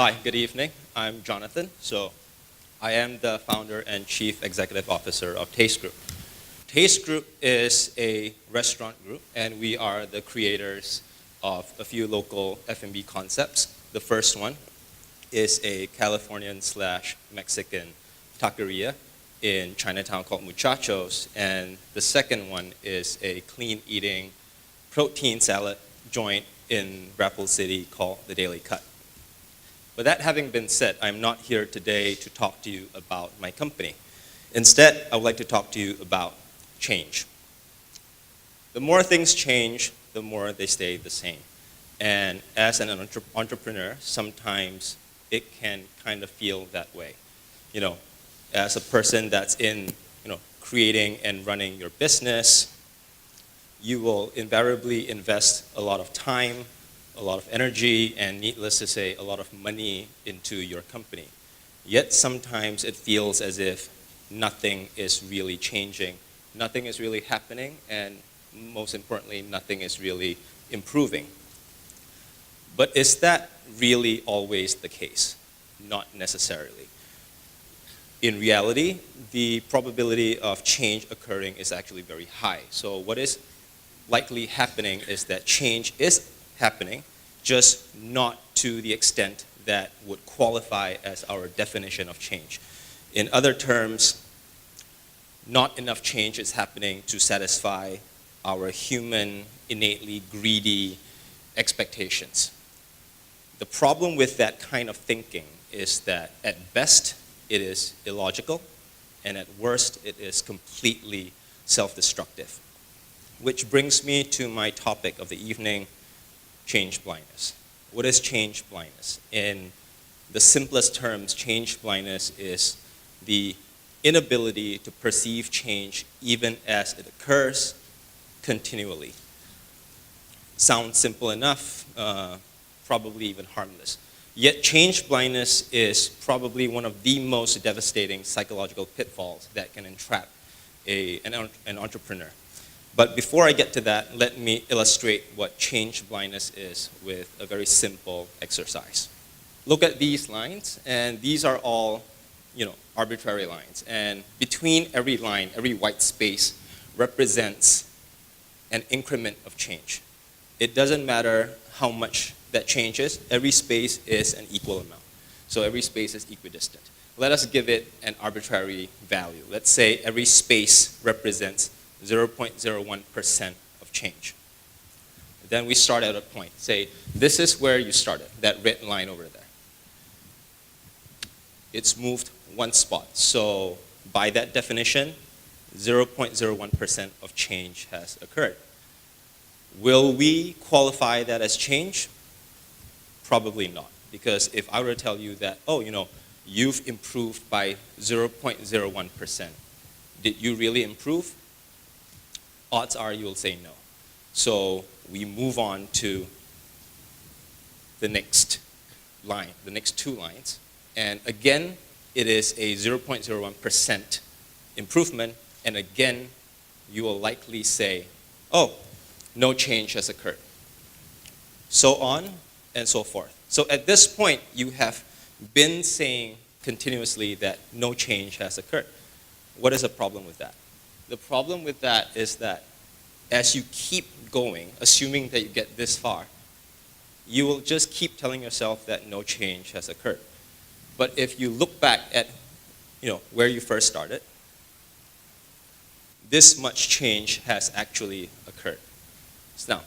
Hi, good evening. I'm Jonathan. I am the founder and chief executive officer of Taste Group. Taste Group is a restaurant group, and we are the creators of a few local F&B concepts. The first one is a Californian/Mexican taqueria in Chinatown called Muchachos, and the second one is a clean eating protein salad joint in Rapple City called The Daily Cut. But that having been said, I'm not here today to talk to you about my company. Instead, I would like to talk to you about change. The more things change, the more they stay the same. And as an entrepreneur, sometimes it can kind of feel that way. You know, as a person that's in, creating and running your business, you will invariably invest a lot of time, a lot of energy, and needless to say, a lot of money into your company. Yet sometimes it feels as if nothing is really changing, nothing is really happening, and most importantly, nothing is really improving. But is that really always the case? Not necessarily. In reality, the probability of change occurring is actually very high. So what is likely happening is that change is happening, just not to the extent that would qualify as our definition of change. In other terms, not enough change is happening to satisfy our human, innately greedy expectations. The problem with that kind of thinking is that at best, it is illogical, and at worst, it is completely self-destructive. Which brings me to my topic of the evening, change blindness. What is change blindness? In the simplest terms, change blindness is the inability to perceive change even as it occurs continually. Sounds simple enough, probably even harmless. Yet change blindness is probably one of the most devastating psychological pitfalls that can entrap an entrepreneur. But before I get to that, let me illustrate what change blindness is with a very simple exercise. Look at these lines, and these are all, arbitrary lines. And between every line, every white space represents an increment of change. It doesn't matter how much that changes, every space is an equal amount. So every space is equidistant. Let us give it an arbitrary value. Let's say every space represents 0.01% of change. Then we start at a point. Say, this is where you started, that red line over there. It's moved one spot. So by that definition, 0.01% of change has occurred. Will we qualify that as change? Probably not. Because if I were to tell you that, you've improved by 0.01%, did you really improve? Odds are you'll say no. So we move on to the next line, the next two lines. And again, it is a 0.01% improvement. And again, you will likely say, no change has occurred. So on and so forth. So at this point, you have been saying continuously that no change has occurred. What is the problem with that? The problem with that is that as you keep going, assuming that you get this far, you will just keep telling yourself that no change has occurred. But if you look back at where you first started, this much change has actually occurred. Now,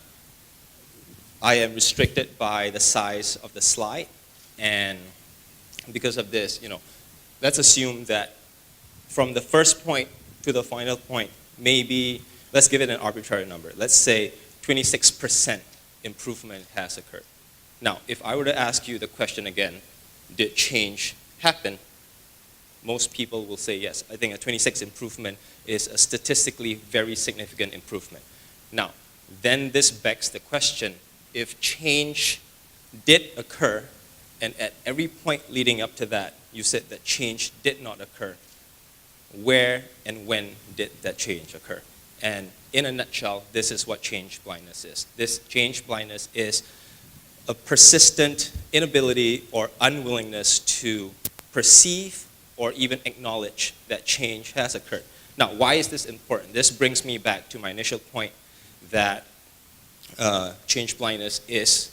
I am restricted by the size of the slide, and because of this, let's assume that from the first point to the final point, maybe, let's give it an arbitrary number. Let's say 26% improvement has occurred. Now, if I were to ask you the question again, did change happen? Most people will say yes. I think a 26 improvement is a statistically very significant improvement. Now, then this begs the question, if change did occur, and at every point leading up to that, you said that change did not occur, where and when did that change occur? And in a nutshell, this is what change blindness is. This change blindness is a persistent inability or unwillingness to perceive or even acknowledge that change has occurred. Now, why is this important? This brings me back to my initial point that change blindness is,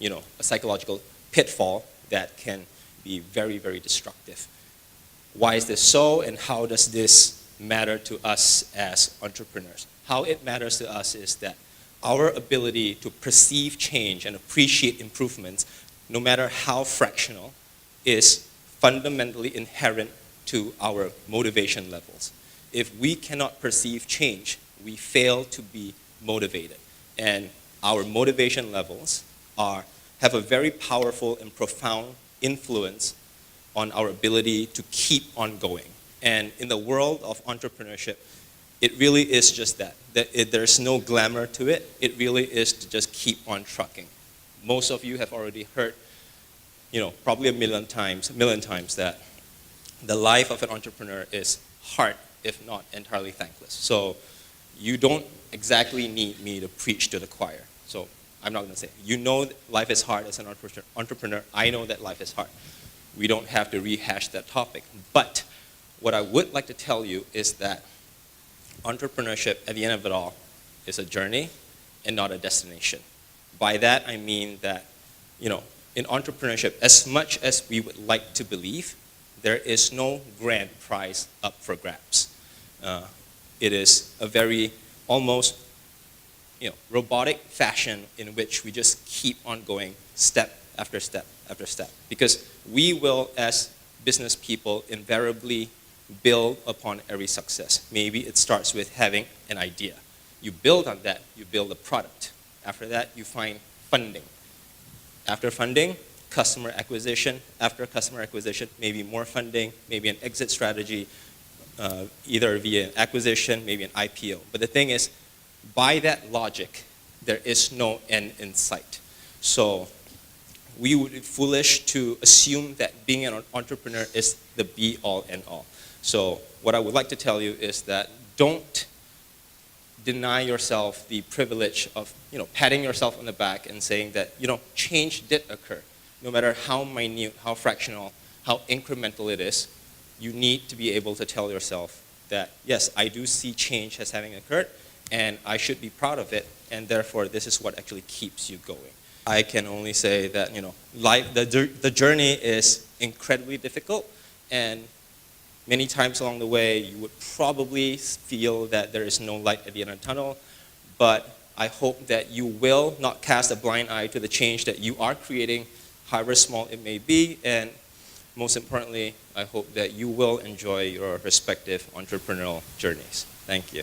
a psychological pitfall that can be very, very destructive. Why is this so, and how does this matter to us as entrepreneurs? How it matters to us is that our ability to perceive change and appreciate improvements, no matter how fractional, is fundamentally inherent to our motivation levels. If we cannot perceive change, we fail to be motivated. And our motivation levels have a very powerful and profound influence on our ability to keep on going. And in the world of entrepreneurship, it really is just that. There's no glamour to it. It really is to just keep on trucking. Most of you have already heard, probably a million times that the life of an entrepreneur is hard, if not entirely thankless. So you don't exactly need me to preach to the choir. So I'm not going to say, life is hard as an entrepreneur. I know that life is hard. We don't have to rehash that topic. But what I would like to tell you is that entrepreneurship, at the end of it all, is a journey and not a destination. By that, I mean that, in entrepreneurship, as much as we would like to believe, there is no grand prize up for grabs. It is a very almost robotic fashion in which we just keep on going step after step after step. Because we will, as business people, invariably build upon every success. Maybe it starts with having an idea. You build on that, you build a product. After that, you find funding. After funding, customer acquisition. After customer acquisition, maybe more funding, maybe an exit strategy, either via an acquisition, maybe an IPO. But the thing is, by that logic, there is no end in sight. So we would be foolish to assume that being an entrepreneur is the be-all and all. So what I would like to tell you is that don't deny yourself the privilege of patting yourself on the back and saying that change did occur. No matter how minute, how fractional, how incremental it is, you need to be able to tell yourself that, yes, I do see change as having occurred, and I should be proud of it, and therefore this is what actually keeps you going. I can only say that life, the journey is incredibly difficult, and many times along the way you would probably feel that there is no light at the end of the tunnel, but I hope that you will not cast a blind eye to the change that you are creating, however small it may be, and most importantly, I hope that you will enjoy your respective entrepreneurial journeys. Thank you.